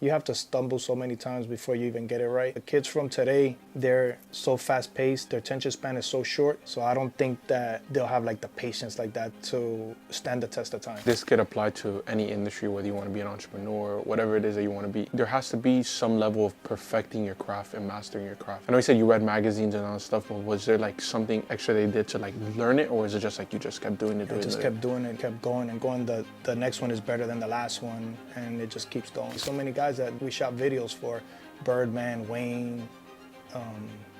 You have to stumble so many times before you even get it right. The kids from today, they're so fast paced, their attention span is so short, so I don't think that they'll have like the patience like that to stand the test of time. This could apply to any industry, whether you want to be an entrepreneur, whatever it is that you want to be. There has to be some level of perfecting your craft and mastering your craft. I know you said you read magazines and all that stuff, but was there like something extra they did to like learn it, or is it just like you just kept doing it? I just kept doing it, kept going and going. The next one is better than the last one, and it just keeps going. So many guys that we shot videos for, Birdman, Wayne,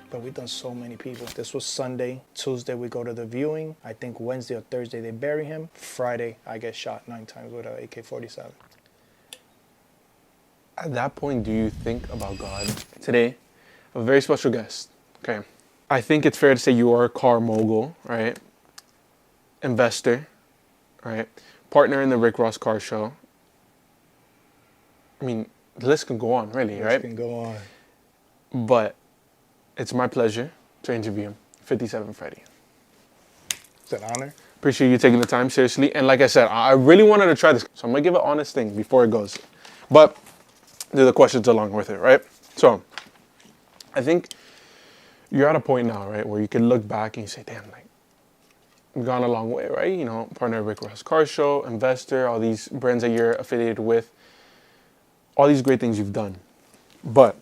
but we've done so many people. This was Sunday. Tuesday we go to the viewing. I think Wednesday or Thursday they bury him. Friday I get shot 9 times with a AK-47. At that point, do you think about God? Today, a very special guest. Okay, I think it's fair to say you are a car mogul, right? Investor, right? Partner in the Rick Ross Car Show. I mean, the list can go on, really, right? It can go on. But it's my pleasure to interview him, 57 Freddy. It's an honor. Appreciate you taking the time, seriously. And like I said, I really wanted to try this, so I'm gonna give an honest thing before it goes. But do the questions along with it, right? So, I think you're at a point now, right, where you can look back and you say, damn, like, we've gone a long way, right? You know, partner of Rick Ross Car Show, investor, all these brands that you're affiliated with, all these great things you've done. But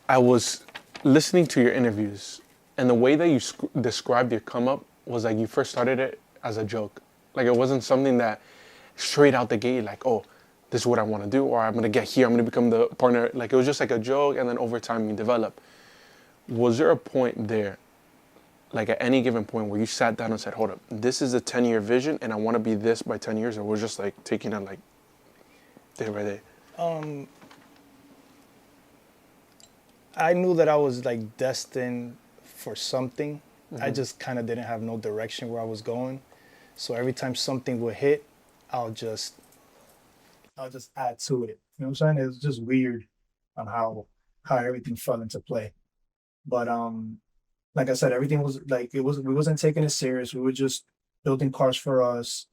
I was listening to your interviews, and the way that you described your come up was like you first started it as a joke. Like it wasn't something that straight out the gate, like, oh, this is what I want to do, or I'm going to get here, I'm going to become the partner. Like it was just like a joke, and then over time you develop. Was there a point there, like at any given point, where you sat down and said, hold up, this is a 10-year vision, and I want to be this by 10 years, or was just like taking it like day by day? I knew that I was like destined for something. I just kind of didn't have no direction where I was going. So every time something would hit, I'll just add to it. You know what I'm saying? It was just weird on how everything fell into play. But like I said, everything was like we wasn't taking it serious. We were just building cars for us.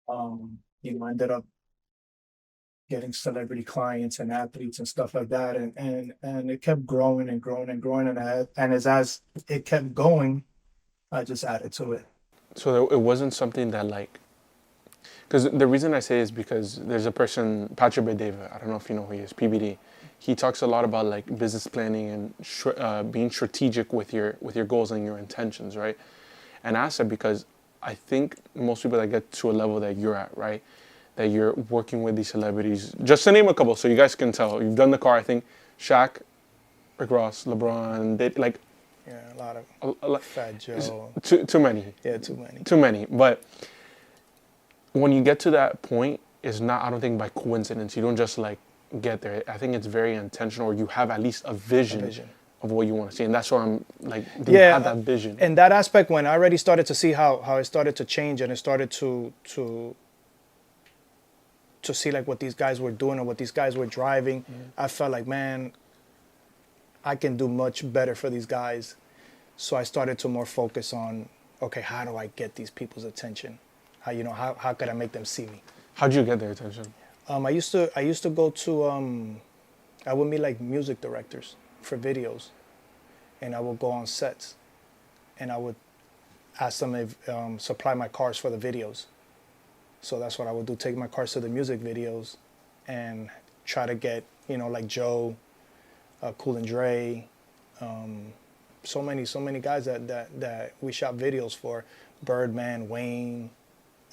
I ended up getting celebrity clients and athletes and stuff like that, and it kept growing and growing and growing, and as it kept going, I just added to it. So it wasn't something that like, because the reason I say is because there's a person, Patrick Bedeva, I don't know if you know who he is, PBD. He talks a lot about like business planning and being strategic with your goals and your intentions, right? And I ask that because I think most people that get to a level that you're at, right, that you're working with these celebrities, just to name a couple, so you guys can tell. You've done the car, I think, Shaq, Rick Ross, LeBron, like. Yeah, a lot of Fat Joe. Too many. Yeah, too many. Too many. But when you get to that point, it's not, I don't think, by coincidence. You don't just like get there. I think it's very intentional, or you have at least a vision of what you want to see. And that's why I'm like, do you have that vision? And that aspect, when I already started to see how it started to change, and it started to see like what these guys were doing or what these guys were driving, I felt like, man, I can do much better for these guys. So I started to more focus on, okay, how do I get these people's attention? How could I make them see me? How'd you get their attention? I used to go to, I would meet like music directors for videos, and I would go on sets, and I would ask them if supply my cars for the videos. So that's what I would do, take my cars to the music videos and try to get, like Joe, Cool and Dre, so many guys that we shot videos for, Birdman, Wayne,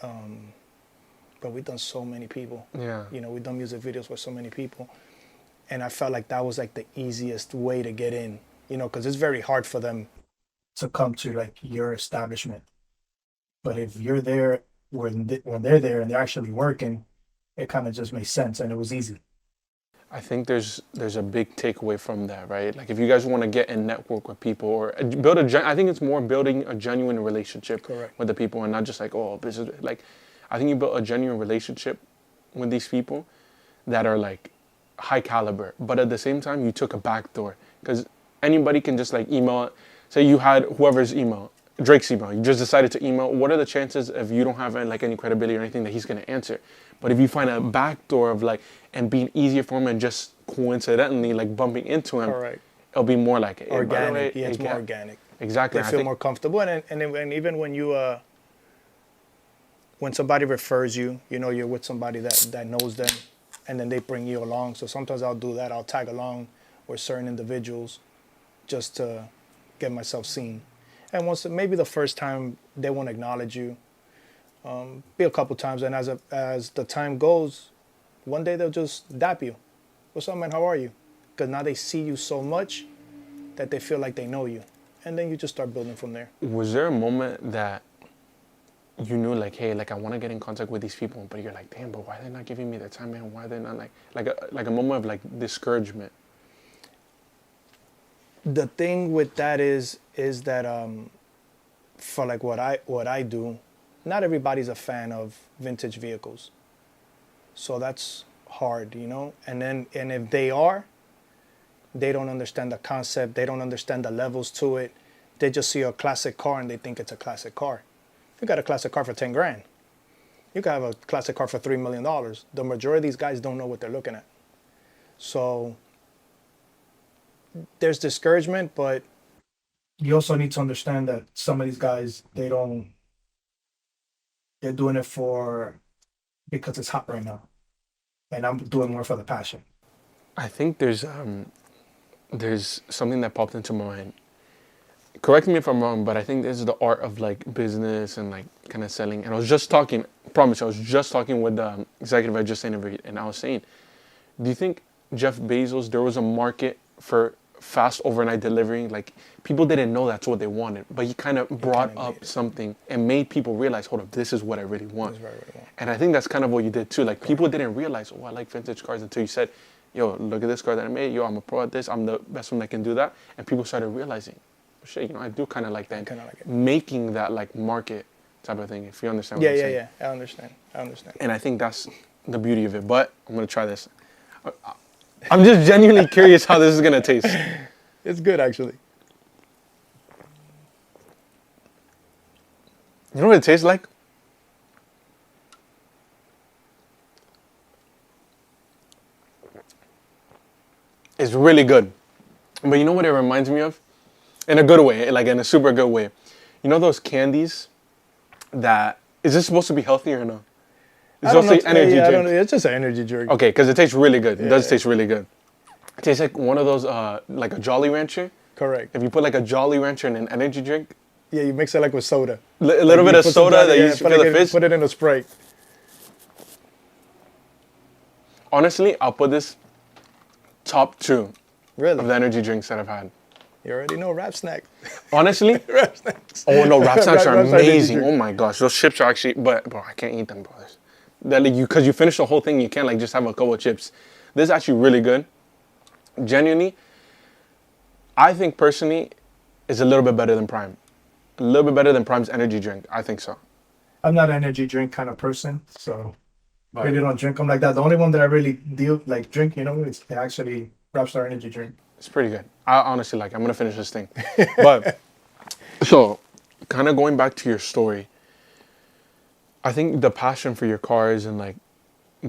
but we've done so many people. Yeah. We've done music videos for so many people. And I felt like that was like the easiest way to get in, because it's very hard for them to come to like your establishment. But if you're there when they're there and they're actually working, it kind of just makes sense, and it was easy. I think there's a big takeaway from that, right? Like if you guys want to get and network with people, or build I think it's more building a genuine relationship with the people, and not just like, oh, this is like, I think you built a genuine relationship with these people that are like high caliber, but at the same time you took a back door, because anybody can just like email, say you had whoever's email, Drake's email. You just decided to email. What are the chances if you don't have like any credibility or anything that he's going to answer? But if you find a backdoor of like, and being easier for him and just coincidentally like bumping into him, Correct. it'll be more like hey, Organic. Way, Yeah, it's more organic. Exactly. They feel more comfortable, and even when you when somebody refers you, you know, you're with somebody that knows them, and then they bring you along. So sometimes I'll do that. I'll tag along with certain individuals just to get myself seen. And once, maybe the first time they won't acknowledge you, be a couple times, and as the time goes, one day they'll just dap you. What's up, man? How are you? Because now they see you so much that they feel like they know you, and then you just start building from there. Was there a moment that you knew like, hey, like I want to get in contact with these people, but you're like, damn, but why are they not giving me their time, man? Why are they not like a moment of like discouragement? The thing with that is that for like what I do, not everybody's a fan of vintage vehicles, so that's hard, you know. And if they are, they don't understand the concept, they don't understand the levels to it. They just see a classic car and they think it's a classic car. You got a classic car for 10 grand. You can have a classic car for $3 million. The majority of these guys don't know what they're looking at. So there's discouragement, but you also need to understand that some of these guys, they're doing it because it's hot right now. And I'm doing more for the passion. I think there's something that popped into my mind. Correct me if I'm wrong, but I think this is the art of like business and like kind of selling. And I was just talking with the executive I just interviewed, and I was saying, do you think Jeff Bezos, there was a market for fast overnight delivery? Like people didn't know that's what they wanted, but he kind of brought up something and made people realize, hold up, this is what I really want. And I think that's kind of what you did too. Like people didn't realize, oh, I like vintage cars until you said, yo, look at this car that I made. Yo, I'm a pro at this. I'm the best one that can do that. And people started realizing, shit, you know, I do kind of like that. Kind of like it. Making that like market type of thing, if you understand what I'm saying. Yeah, I understand. And I think that's the beauty of it. But I'm going to try this. I'm just genuinely curious how this is going to taste. It's good, actually. You know what it tastes like? It's really good. But you know what it reminds me of? In a good way, like in a super good way. You know those candies that, is this supposed to be healthy or no? It's supposed to be energy drink. I don't know. It's just an energy drink. Okay, because it tastes really good. It does taste really good. It tastes like one of those, like a Jolly Rancher. Correct. If you put like a Jolly Rancher in an energy drink. Yeah, you mix it like with soda. A little bit of soda that you feel the fizz. Put it in a Sprite. Honestly, I'll put this top 2 Really? of the energy drinks that I've had. You already know Rap Snack. Honestly? Rap Snacks. Oh no, Rap Snacks are Rap Snack amazing. energy Oh my gosh, those chips are actually, but bro, I can't eat them, brothers. That like because you finish the whole thing, you can't like just have a couple of chips. This is actually really good. Genuinely, I think personally, it's a little bit better than Prime. A little bit better than Prime's energy drink. I think so. I'm not an energy drink kind of person, so I really don't drink them like that. The only one that I really drink, you know, is actually Rapstar energy drink. It's pretty good. I honestly like it. I'm going to finish this thing. But, so, kind of going back to your story, I think the passion for your cars and like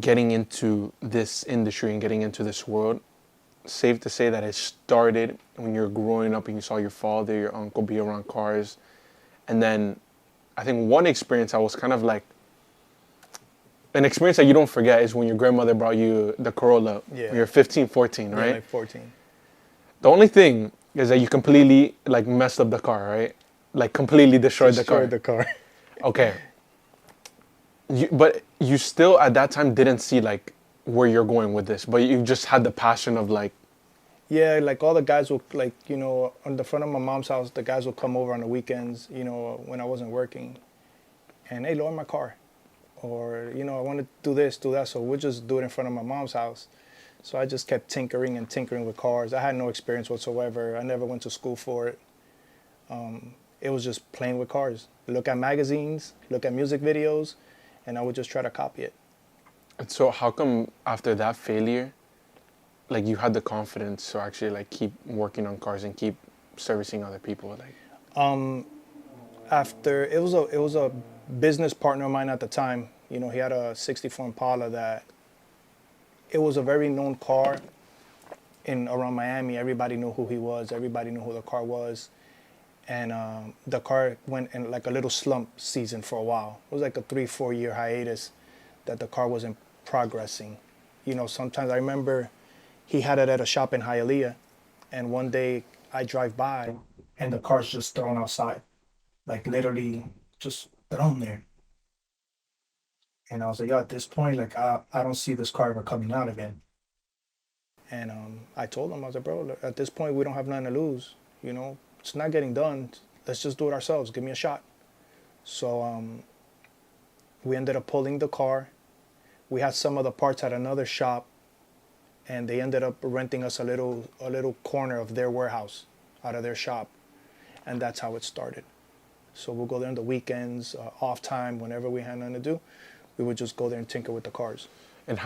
getting into this industry and getting into this world, safe to say that it started when you were growing up and you saw your father, your uncle be around cars. And then I think one experience I was kind of like, an experience that you don't forget is when your grandmother brought you the Corolla when you were 15, 14, right? Yeah, like 14. The only thing is that you completely like messed up the car, right? Like completely destroyed the car. Okay. But you still at that time didn't see like where you're going with this, but you just had the passion of like. Yeah, like all the guys will like, you know, on the front of my mom's house, the guys will come over on the weekends, you know, when I wasn't working, and hey, lower my car. Or, you know, I want to do this, do that, so we'll just do it in front of my mom's house. So I just kept tinkering with cars. I had no experience whatsoever. I never went to school for it. It was just playing with cars. Look at magazines, look at music videos, and I would just try to copy it. And so how come after that failure, like you had the confidence to actually like keep working on cars and keep servicing other people? Like, After it was a business partner of mine at the time. You know, he had a '64 Impala that it was a very known car in around Miami. Everybody knew who he was. Everybody knew who the car was. And the car went in like a little slump season for a while. It was like a 3-4 year hiatus that the car wasn't progressing. You know, sometimes I remember he had it at a shop in Hialeah, and one day I drive by and the car's just thrown outside, like literally just thrown there. And I was like, yo, at this point, like I don't see this car ever coming out again. And I told him, I was like, bro, look, at this point, we don't have nothing to lose. You know, it's not getting done. Let's just do it ourselves. Give me a shot. So we ended up pulling the car. We had some of the parts at another shop, and they ended up renting us a little corner of their warehouse out of their shop. And that's how it started. So we'll go there on the weekends, off time, whenever we had nothing to do. We would just go there and tinker with the cars. And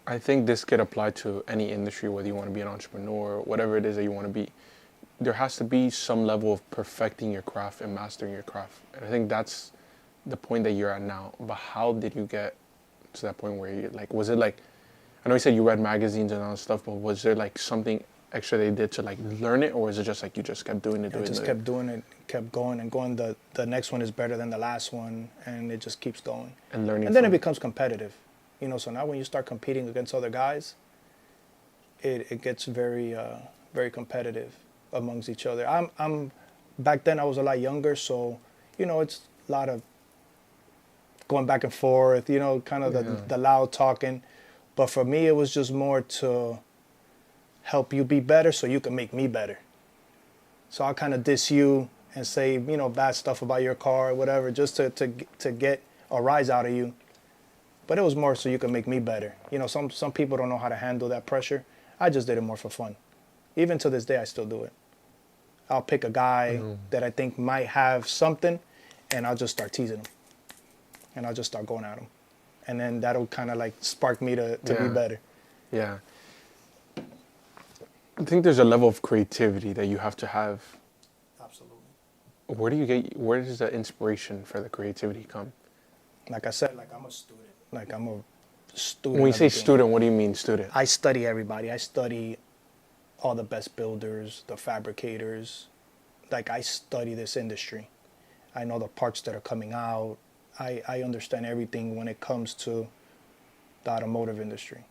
I think this could apply to any industry, whether you want to be an entrepreneur, whatever it is that you want to be. There has to be some level of perfecting your craft and mastering your craft. And I think that's the point that you're at now. But how did you get to that point where you, like, was it like, I know you said you read magazines and all that stuff, but was there like something extra they did to like learn it, or is it just like you just kept doing it? I just kept doing it, kept going and going. The next one is better than the last one, and it just keeps going. And learning. And then it becomes competitive. You know, so now when you start competing against other guys, it gets very very competitive amongst each other. I'm back then I was a lot younger, so you know it's a lot of going back and forth. You know, kind of the loud talking. But for me, it was just more to help you be better, so you can make me better. So I'll kind of diss you and say, you know, bad stuff about your car or whatever, just to get a rise out of you. But it was more so you can make me better. You know, some people don't know how to handle that pressure. I just did it more for fun. Even to this day, I still do it. I'll pick a guy that I think might have something, and I'll just start teasing him. And I'll just start going at him. And then that'll kind of like spark me to be better. Yeah. I think there's a level of creativity that you have to have. Absolutely. Where does that inspiration for the creativity come? Like I said, like I'm a student. Like I'm a student. When you say student, what do you mean student? I study everybody. I study all the best builders, the fabricators. Like I study this industry. I know the parts that are coming out. I understand everything when it comes to the automotive industry.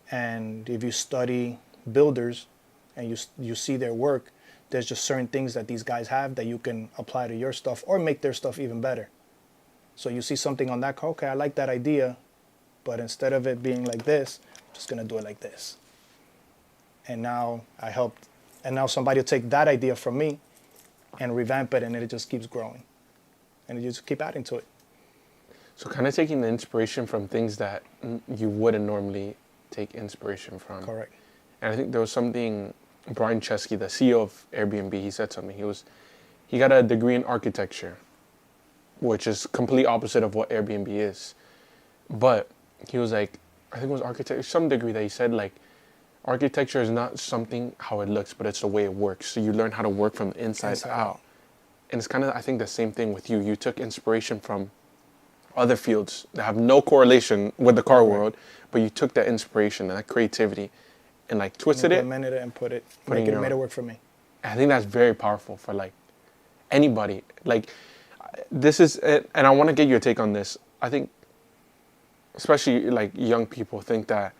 And if you study builders and you see their work, there's just certain things that these guys have that you can apply to your stuff or make their stuff even better. So you see something on that car, okay, I like that idea, but instead of it being like this, I'm just gonna do it like this. And now now somebody will take that idea from me and revamp it, and it just keeps growing. And you just keep adding to it. So kind of taking the inspiration from things that you wouldn't normally take inspiration from. Correct. And I think there was something, Brian Chesky, the CEO of Airbnb, he said something. He got a degree in architecture, which is complete opposite of what Airbnb is. But he was like, I think it was architecture, some degree that he said like, architecture is not something how it looks, but it's the way it works. So you learn how to work from the inside out. And it's kind of, I think, the same thing with you. You took inspiration from other fields that have no correlation with the car world, but you took that inspiration and that creativity and like twisted it. Implemented it and made it work for me. I think that's very powerful for like anybody. Like this is it, and I want to get your take on this. I think especially like young people think that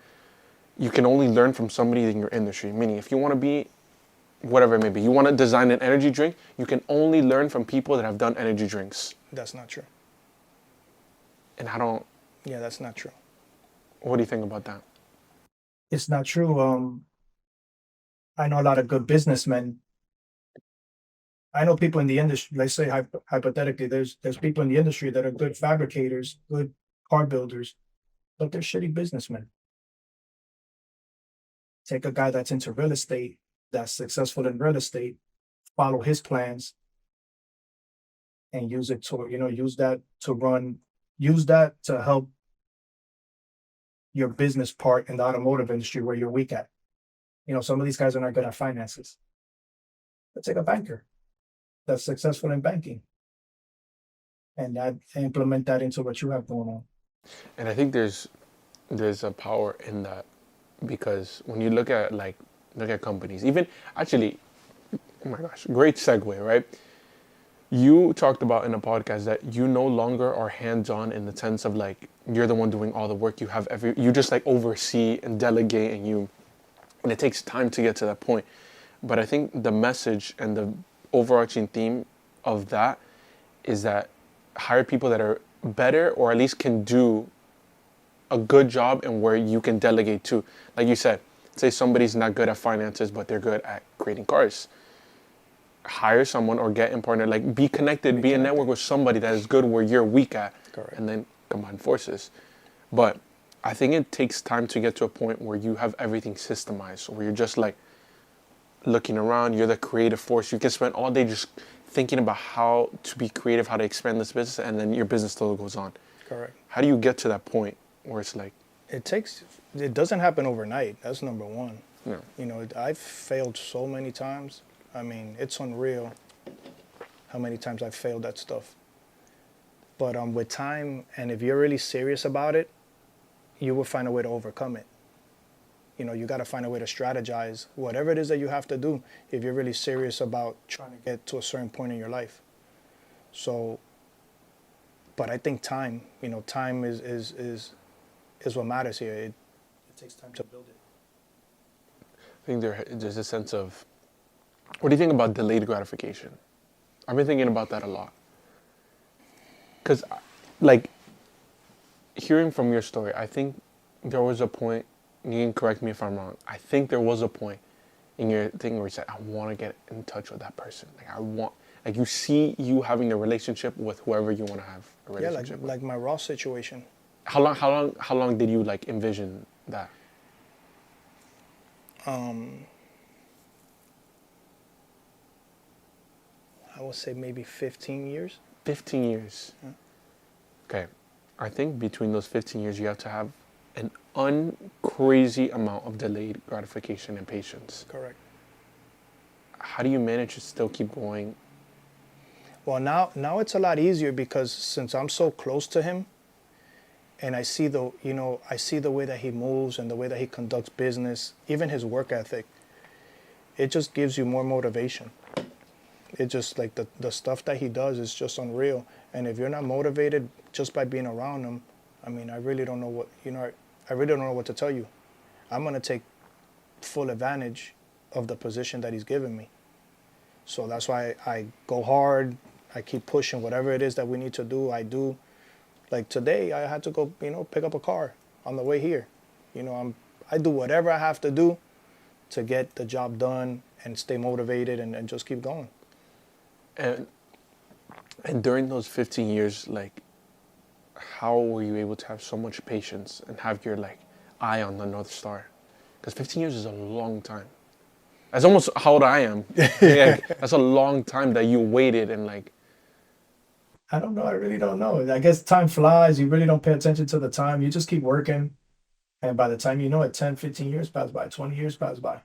you can only learn from somebody in your industry. Meaning if you want to be whatever it may be, you want to design an energy drink, you can only learn from people that have done energy drinks. That's not true. And I don't... Yeah, that's not true. What do you think about that? It's not true. I know a lot of good businessmen. I know people in the industry, let's say hypothetically, there's people in the industry that are good fabricators, good car builders, but they're shitty businessmen. Take a guy that's into real estate, that's successful in real estate, follow his plans, and use it to, use that to help your business part in the automotive industry where you're weak at. Some of these guys are not good at finances. Let's take a banker. that's successful in banking, and that implement that into what you have going on. And I think there's a power in that, because when you look at companies, even actually, oh my gosh, great segue, right? You talked about in a podcast that you no longer are hands-on in the sense of like you're the one doing all the work. You just like oversee and delegate, and it takes time to get to that point. But I think the message and the overarching theme of that is that hire people that are better, or at least can do a good job and where you can delegate to. Like you said, say somebody's not good at finances, but they're good at creating cars. Hire someone or get in partner, like be connected, be a network with somebody that is good where you're weak at. Correct. And then combine forces. But I think it takes time to get to a point where you have everything systemized, where you're just like looking around, you're the creative force. You can spend all day just thinking about how to be creative, how to expand this business, and then your business still goes on. Correct. How do you get to that point where it's like... It doesn't happen overnight. That's number one. Yeah. You know, I've failed so many times. I mean, it's unreal how many times I've failed that stuff. But with time, and if you're really serious about it, you will find a way to overcome it. You know, you got to find a way to strategize, whatever it is that you have to do, if you're really serious about trying to get to a certain point in your life. So, but I think time, you know, time is what matters here. It takes time to build it. I think there's a sense of... What do you think about delayed gratification? I've been thinking about that a lot. Because, like, hearing from your story, I think there was a point, you can correct me if I'm wrong, I think there was a point in your thing where you said, I want to get in touch with that person. Like, you see you having a relationship with whoever you want to have a relationship with. Like my Ross situation. How long did you, like, envision that? I would say maybe 15 years. 15 years. Yeah. Okay. I think between those 15 years, you have to have an uncrazy amount of delayed gratification and patience. Correct. How do you manage to still keep going? Well, now it's a lot easier because since I'm so close to him, and I see the way that he moves and the way that he conducts business, even his work ethic, it just gives you more motivation. It just like the stuff that he does is just unreal. And if you're not motivated just by being around him, I mean, I really don't know what to tell you. I'm going to take full advantage of the position that he's given me. So that's why I go hard. I keep pushing whatever it is that we need to do. I do. Like today, I had to go, pick up a car on the way here. I do whatever I have to do to get the job done and stay motivated and just keep going. And during those 15 years, like, how were you able to have so much patience and have your, like, eye on the North Star? Because 15 years is a long time. That's almost how old I am. Yeah, that's a long time that you waited and, like... I don't know. I really don't know. I guess time flies. You really don't pay attention to the time. You just keep working. And by the time you know it, 10, 15 years pass by, 20 years pass by.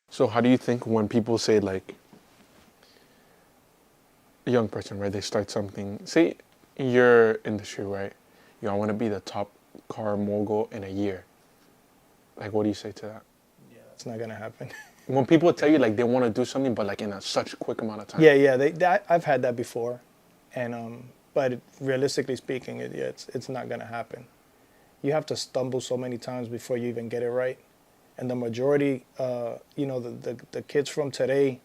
So how do you think when people say, like, a young person, right, they start something, say your industry, right, I want to be the top car mogul in a year. Like, what do you say to that? Yeah, that's not going to happen. When people tell you, like, they want to do something, but, like, in such a quick amount of time. Yeah, I've had that before. And, but realistically speaking, it's not going to happen. You have to stumble so many times before you even get it right. And the majority, the kids from today,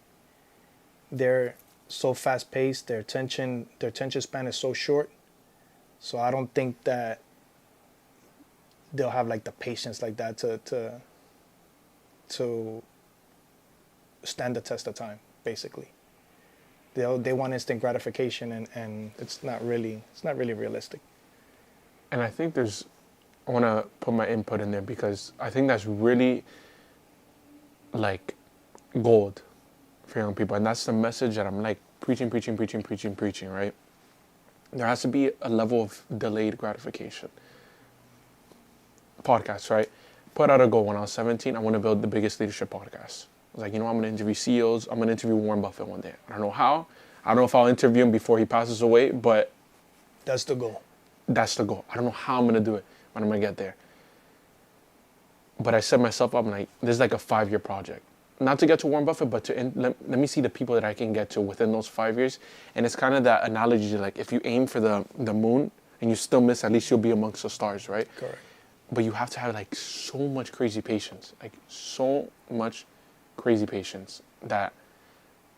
they're so fast paced, their attention span is so short. So I don't think that they'll have like the patience like that to stand the test of time, basically. They want instant gratification and it's not really realistic. And I think I want to put my input in there because I think that's really like gold for young people. And that's the message that I'm like preaching, right? There has to be a level of delayed gratification. Podcast, right? Put out a goal when I was 17, I want to build the biggest leadership podcast. I was like, I'm going to interview CEOs. I'm going to interview Warren Buffett one day. I don't know how. I don't know if I'll interview him before he passes away, but That's the goal. that's the goal. I don't know how I'm going to do it, but I'm going to get there. But I set myself up, like, this is like a 5-year project. Not to get to Warren Buffett, but let me see the people that I can get to within those 5 years. And it's kind of that analogy, like, if you aim for the moon and you still miss, at least you'll be amongst the stars, right? Correct. But you have to have, like, so much crazy patience. Like, so much crazy patience that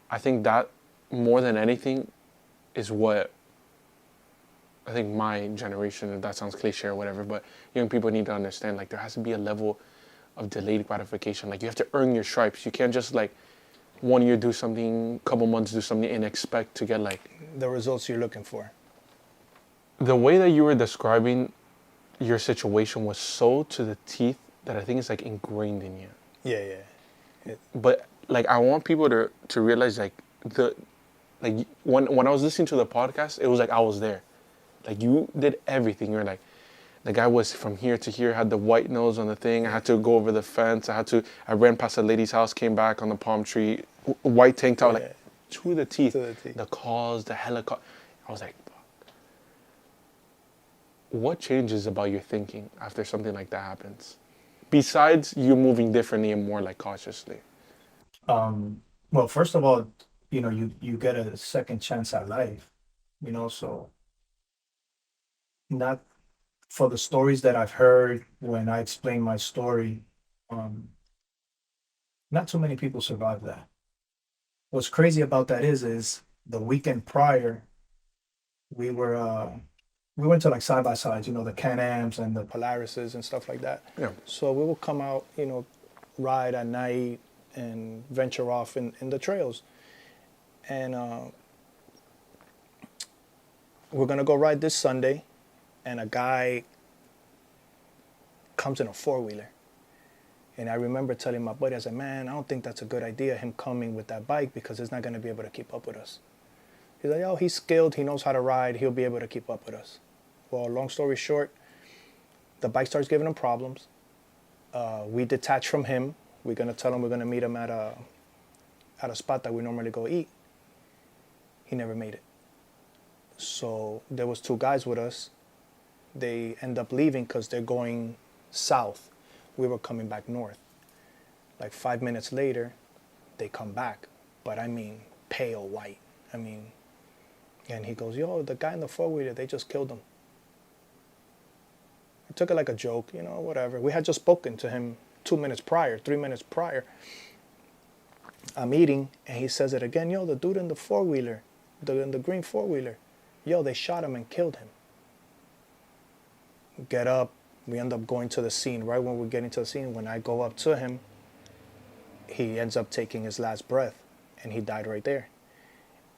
I think that, more than anything, is what I think my generation, if that sounds cliche or whatever, but young people need to understand, like, there has to be a level of delayed gratification. Like, you have to earn your stripes. You can't just, like, 1 year do something, couple months do something, and expect to get, like, the results you're looking for. The way that you were describing your situation was so to the teeth that I think it's, like, ingrained in you. Yeah. But, like, I want people to realize, like, when I was listening to the podcast, it was like I was there. Like, you did everything. You're like, the guy was from here to here, had the white nose on the thing. I had to go over the fence. I ran past a lady's house, came back on the palm tree, white tank top, like, to the teeth. The calls, the helicopter. I was like, fuck. What changes about your thinking after something like that happens? Besides you moving differently and more, like, cautiously. Well, first of all, you get a second chance at life, so not for the stories that I've heard when I explain my story, not too many people survive that. What's crazy about that is the weekend prior, we went to like side by sides, the Can-Ams and the Polarises and stuff like that. Yeah. So we will come out, ride at night and venture off in the trails. And we're going to go ride this Sunday, and a guy comes in a four-wheeler. And I remember telling my buddy, I said, man, I don't think that's a good idea, him coming with that bike, because he's not going to be able to keep up with us. He's like, oh, he's skilled, he knows how to ride, he'll be able to keep up with us. Well, long story short, the bike starts giving him problems. We detach from him. We're going to tell him we're going to meet him at a spot that we normally go eat. He never made it. So there was 2 guys with us. They end up leaving because they're going south. We were coming back north. Like 5 minutes later, they come back. But I mean, pale white. And he goes, yo, the guy in the four-wheeler, they just killed him. I took it like a joke, whatever. We had just spoken to him 3 minutes prior. I'm eating, and he says it again, yo, the dude in the four-wheeler, in the green four-wheeler, yo, they shot him and killed him. Get up, we end up going to the scene. Right when we're getting to the scene, when I go up to him, he ends up taking his last breath, and he died right there.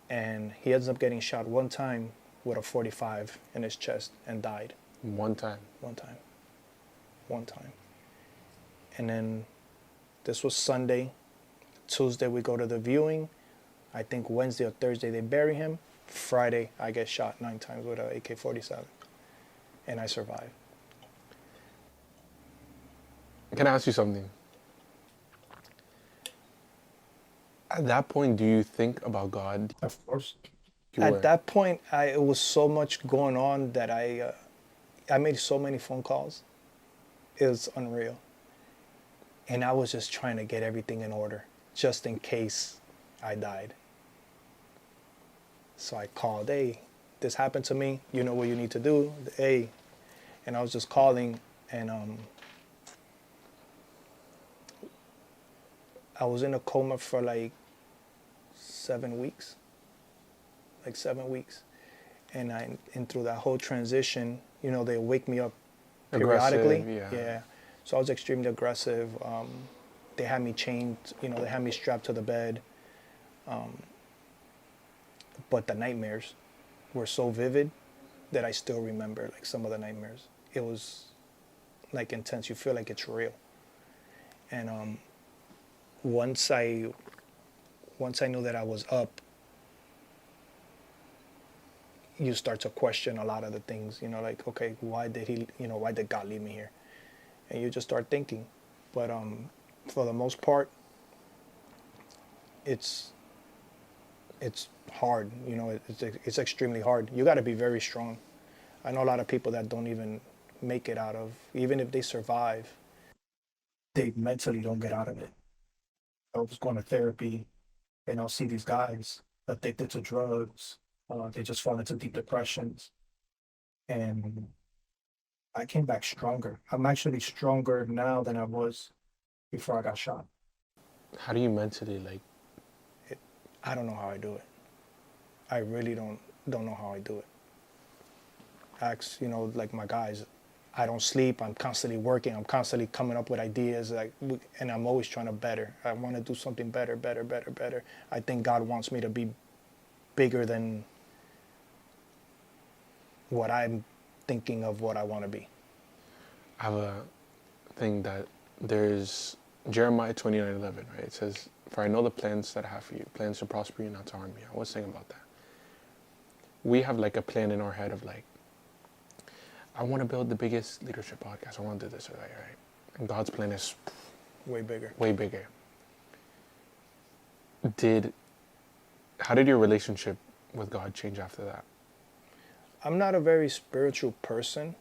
And he ends up getting shot one time with a 45 in his chest and died. One time. And then this was Sunday. Tuesday we go to the viewing. I think Wednesday or Thursday they bury him. Friday I get shot 9 times with a AK-47. And I survive. Can I ask you something? At that point, do you think about God? of course. At that point, it was so much going on that I made so many phone calls. It was unreal. And I was just trying to get everything in order, just in case I died. So I called, hey, this happened to me. You know what you need to do? Hey. And I was just calling, and I was in a coma for like 7 weeks. And through that whole transition, they wake me up periodically. Aggressive, yeah. So I was extremely aggressive. They had me chained, they had me strapped to the bed. But the nightmares were so vivid that I still remember like some of the nightmares. It was like intense. You feel like it's real. And once I knew that I was up, you start to question a lot of the things, like, okay, why did God leave me here? And you just start thinking. But for the most part, it's it's hard. You know, it's extremely hard. You got to be very strong. I know a lot of people that don't even make it out of, even if they survive. They mentally don't get out of it. I was going to therapy, and I'll see these guys addicted to drugs. They just fall into deep depressions. And I came back stronger. I'm actually stronger now than I was before I got shot. How do you mentally I don't know how I do it. I really don't know how I do it. Ask, you know, like my guys, I don't sleep. I'm constantly working. I'm constantly coming up with ideas, and I'm always trying to better. I want to do something better. I think God wants me to be bigger than what I'm thinking of what I want to be. I have a thing that there's Jeremiah 29:11, right? It says, "For I know the plans that I have for you, plans to prosper you, not to harm you." I was saying about that. We have like a plan in our head of like, I want to build the biggest leadership podcast. I want to do this or that, right? And God's plan is Way bigger. way bigger. How did your relationship with God change after that? I'm not a very spiritual person.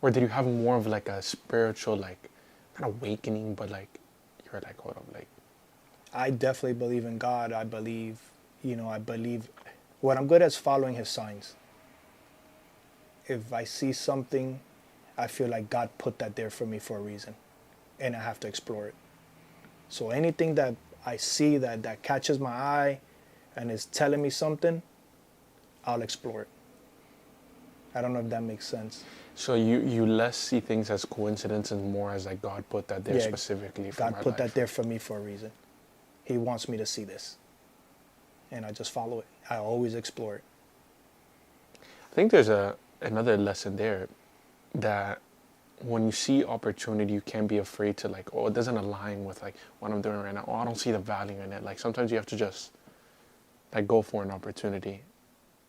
Or did you have more of like a spiritual, like, not awakening, but like, you were like, hold up, like. I definitely believe in God. I believe what I'm good at is following his signs. If I see something, I feel like God put that there for me for a reason, and I have to explore it. So anything that I see that catches my eye and is telling me something, I'll explore it. I don't know if that makes sense. So you less see things as coincidence and more as like God put that there specifically for my life. God put that there for me for a reason. He wants me to see this. And I just follow it. I always explore it. I think there's another lesson there that when you see opportunity, you can't be afraid to like, oh, it doesn't align with like what I'm doing right now. Oh, I don't see the value in it. Like sometimes you have to just like go for an opportunity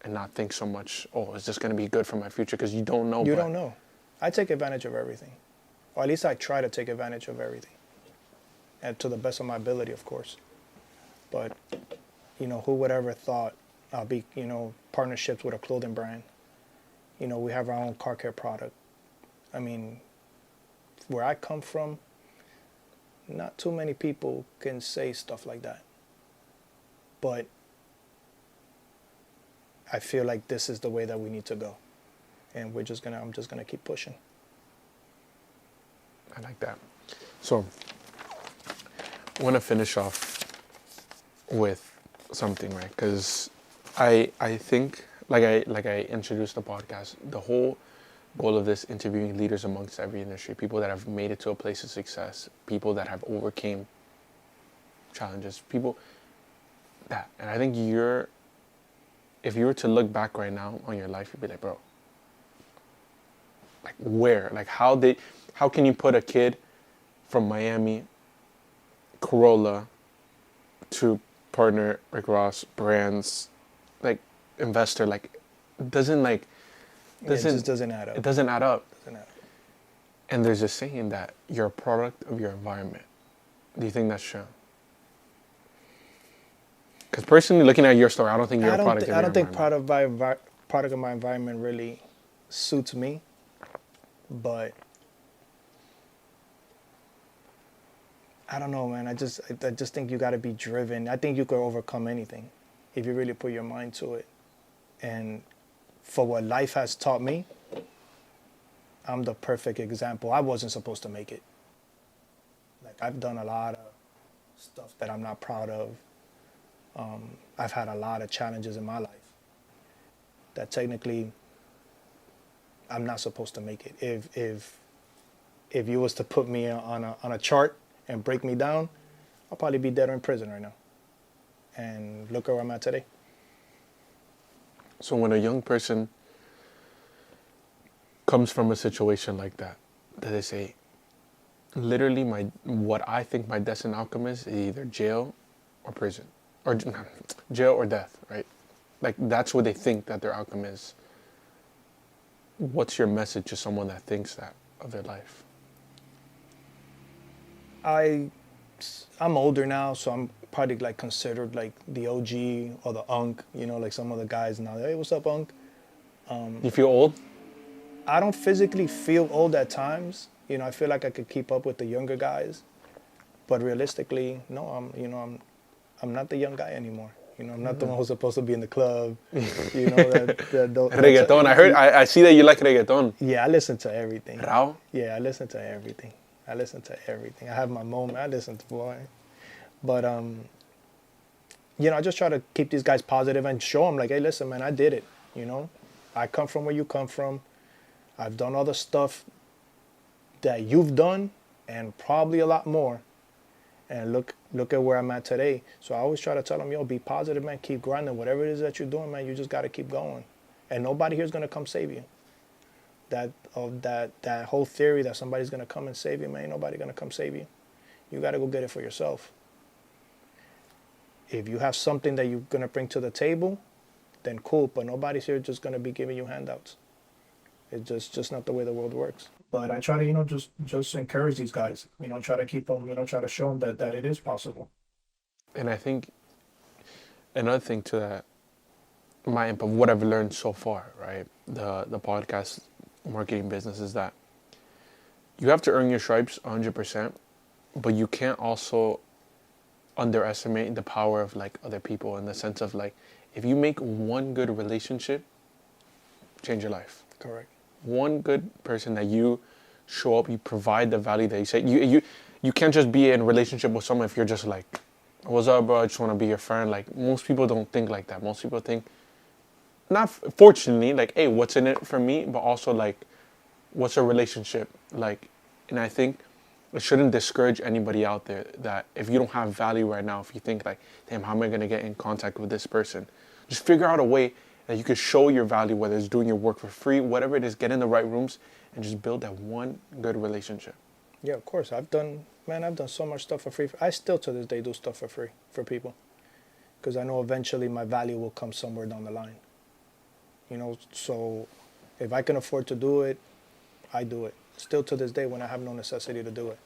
and not think so much, oh, is this going to be good for my future? Because you don't know. You don't know. I take advantage of everything. Or at least I try to take advantage of everything. And to the best of my ability, of course. But, you know, who would ever thought I'll be, you know, partnerships with a clothing brand. You know, we have our own car care product. I mean, where I come from, not too many people can say stuff like that. But I feel like this is the way that we need to go. And I'm just gonna keep pushing. I like that. So I want to finish off with something, right? Because I think, like I introduced the podcast, the whole goal of this, interviewing leaders amongst every industry, people that have made it to a place of success, people that have overcame challenges, people that, and I think if you were to look back right now on your life, you'd be like, bro, like where, like how can you put a kid from Miami, Corolla, to partner, Rick Ross, brands, like investor, like it just doesn't add up. It doesn't add up. It doesn't add up. And there's a saying that you're a product of your environment. Do you think that's true? Because personally, looking at your story, I don't think you're a product of your environment. I don't think product of my environment really suits me. But I don't know, man. I just think you got to be driven. I think you could overcome anything if you really put your mind to it. And for what life has taught me, I'm the perfect example. I wasn't supposed to make it. Like, I've done a lot of stuff that I'm not proud of. I've had a lot of challenges in my life that technically I'm not supposed to make it. If you was to put me on a chart and break me down, I'll probably be dead or in prison right now. And look where I'm at today. So when a young person comes from a situation like that they say, literally what I think my destined outcome is either jail or prison, or jail or death, right? Like that's what they think that their outcome is. What's your message to someone that thinks that of their life? I'm older now, so probably like considered like the OG or the Unk, like some of the guys now. Hey, what's up, Unk? You feel old? I don't physically feel old at times. I feel like I could keep up with the younger guys, but realistically, no. I'm not the young guy anymore. I'm not the one who's supposed to be in the club. Reggaeton. I see that you like reggaeton. Yeah, I listen to everything. Rao? Yeah, I listen to everything. I have my moment. I listen to boy. But I just try to keep these guys positive and show them like, hey, listen, man, I did it. I come from where you come from. I've done all the stuff that you've done and probably a lot more. And look at where I'm at today. So I always try to tell them, yo, be positive, man. Keep grinding. Whatever it is that you're doing, man, you just got to keep going. And nobody here is going to come save you. That whole theory that somebody's going to come and save you, man, ain't nobody going to come save you. You got to go get it for yourself. If you have something that you're going to bring to the table, then cool. But nobody's here just going to be giving you handouts. It's just not the way the world works. But I try to, just encourage these guys, try to keep them, try to show them that it is possible. And I think another thing to that, my input, what I've learned so far, right? The podcast marketing business is that you have to earn your stripes 100%, but you can't also underestimate the power of like other people in the sense of like, if you make one good relationship, change your life. Correct. One good person that you show up, you provide the value that you say. You can't just be in a relationship with someone if you're just like, what's up, bro? I just want to be your friend. Like, most people don't think like that. Most people think, not fortunately, like, hey, what's in it for me? But also like, what's a relationship? Like, and I think it shouldn't discourage anybody out there that if you don't have value right now, if you think like, damn, how am I going to get in contact with this person? Just figure out a way that you could show your value, whether it's doing your work for free, whatever it is, get in the right rooms and just build that one good relationship. Yeah, of course. I've done so much stuff for free. I still to this day do stuff for free for people because I know eventually my value will come somewhere down the line. So if I can afford to do it, I do it. Still to this day when I have no necessity to do it.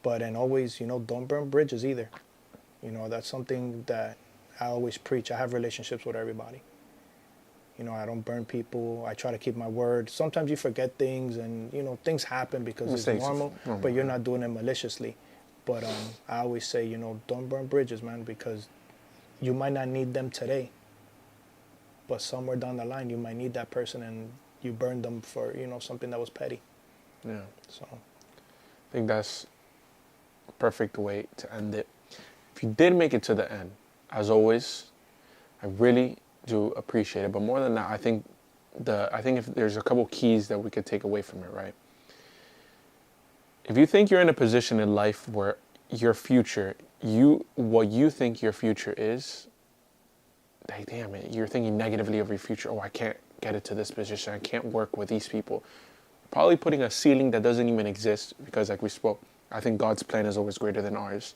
But and always, don't burn bridges either. That's something that I always preach. I have relationships with everybody. I don't burn people. I try to keep my word. Sometimes you forget things and, things happen because Mistakes. It's normal, but you're not doing it maliciously. But I always say, don't burn bridges, man, because you might not need them today. But somewhere down the line, you might need that person and you burn them for, something that was petty. Yeah. So I think that's a perfect way to end it. If you did make it to the end, as always, I really do appreciate it. But more than that, I think if there's a couple keys that we could take away from it, right? If you think you're in a position in life where your future, what you think your future is, like, damn it, you're thinking negatively of your future. Oh, I can't get it to this position. I can't work with these people. Probably putting a ceiling that doesn't even exist because, like we spoke, I think God's plan is always greater than ours.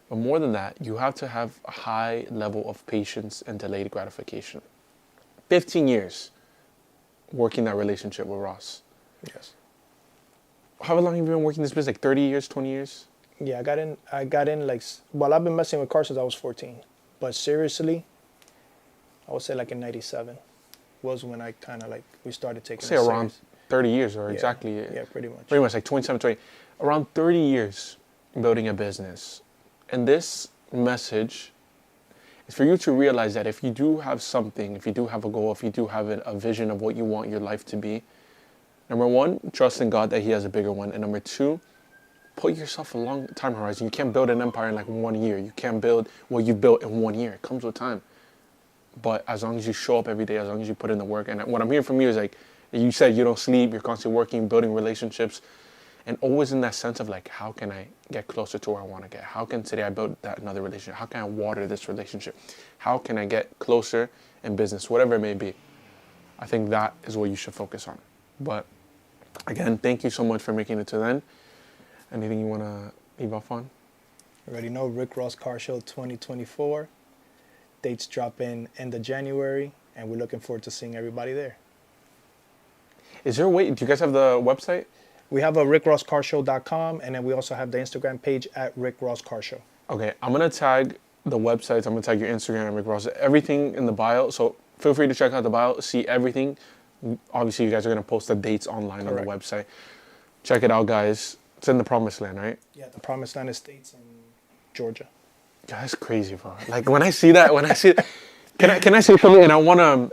But more than that, you have to have a high level of patience and delayed gratification. 15 years working that relationship with Ross. yes. How long have you been working this business? Like 30 years, 20 years? Yeah, I got in like, well, I've been messing with cars since I was 14. But seriously, I would say like in 97 was when I kind of like, we started taking it Say around serious. 30 years or Yeah, exactly. Yeah, pretty much. Pretty much like 27, 20. Around 30 years building a business. And this message is for you to realize that if you do have something, if you do have a goal, if you do have a vision of what you want your life to be, number one, trust in God that He has a bigger one. And number two, put yourself a long time horizon. You can't build an empire in like 1 year. You can't build what you built in 1 year. It comes with time. But as long as you show up every day, as long as you put in the work, and what I'm hearing from you is like, you said you don't sleep, you're constantly working, building relationships, and always in that sense of like, how can I get closer to where I want to get? How can today I build that another relationship? How can I water this relationship? How can I get closer in business, whatever it may be? I think that is what you should focus on. But again, thank you so much for making it to the end. Anything you want to leave off on? You already know, Rick Ross Car Show 2024. Dates drop in end of January, and we're looking forward to seeing everybody there. Is there a way, do you guys have the website? We have a rickrosscarshow.com, and then we also have the Instagram page at Rick Ross Car Show. Okay, I'm gonna tag the websites. I'm gonna tag your Instagram, Rick Ross, everything in the bio. So feel free to check out the bio, see everything. Obviously, you guys are gonna post the dates online on the website. Check it out, guys. It's in the Promised Land, right? Yeah, the Promised Land Estates in Georgia. That's crazy, bro. Like when I see that, can I say something? And I wanna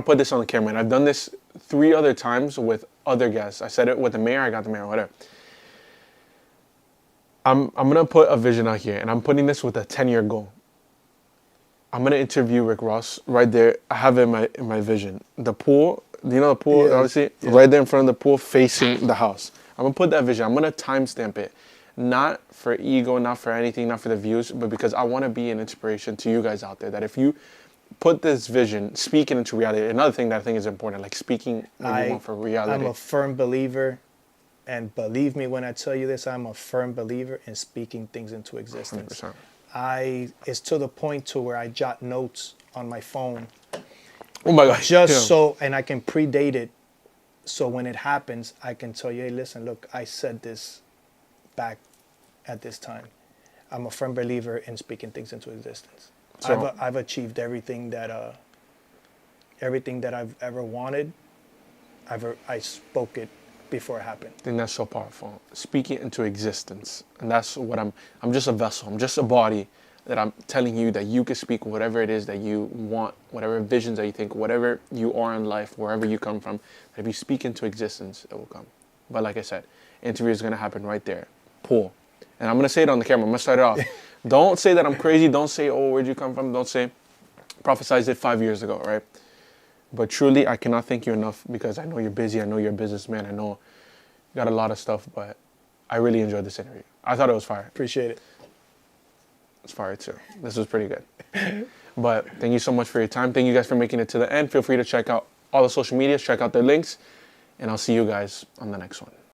put this on the camera. And I've done this 3 other times with other guests. I said it with the mayor. I got the mayor, whatever. I'm gonna put a vision out here, and I'm putting this with a 10-year goal. I'm gonna interview Rick Ross right there. I have it in my vision. The pool, you know the pool, obviously, right there in front of the pool, facing the house. I'm gonna put that vision. I'm gonna timestamp it, not for ego, not for anything, not for the views, but because I want to be an inspiration to you guys out there. That if you put this vision, speak it into reality. Another thing that I think is important, like speaking more for reality. I'm a firm believer. And believe me when I tell you this, I'm a firm believer in speaking things into existence. 100%. It's to the point to where I jot notes on my phone. Oh my God. So, and I can predate it. So when it happens, I can tell you, hey, listen, look, I said this back at this time. I'm a firm believer in speaking things into existence. So, I've achieved everything that I've ever wanted. I spoke it before it happened. I think that's so powerful. Speak it into existence. And that's what I'm just a vessel. I'm just a body that I'm telling you that you can speak whatever it is that you want, whatever visions that you think, whatever you are in life, wherever you come from, that if you speak into existence, it will come. But like I said, interview is going to happen right there. Pool. And I'm going to say it on the camera. I'm going to start it off. Don't say that I'm crazy. Don't say, oh, where'd you come from? Don't say, prophesized it 5 years ago, right? But truly, I cannot thank you enough because I know you're busy. I know you're a businessman. I know you got a lot of stuff, but I really enjoyed this interview. I thought it was fire. Appreciate it. It's fire too. This was pretty good. But thank you so much for your time. Thank you guys for making it to the end. Feel free to check out all the social medias, check out their links, and I'll see you guys on the next one.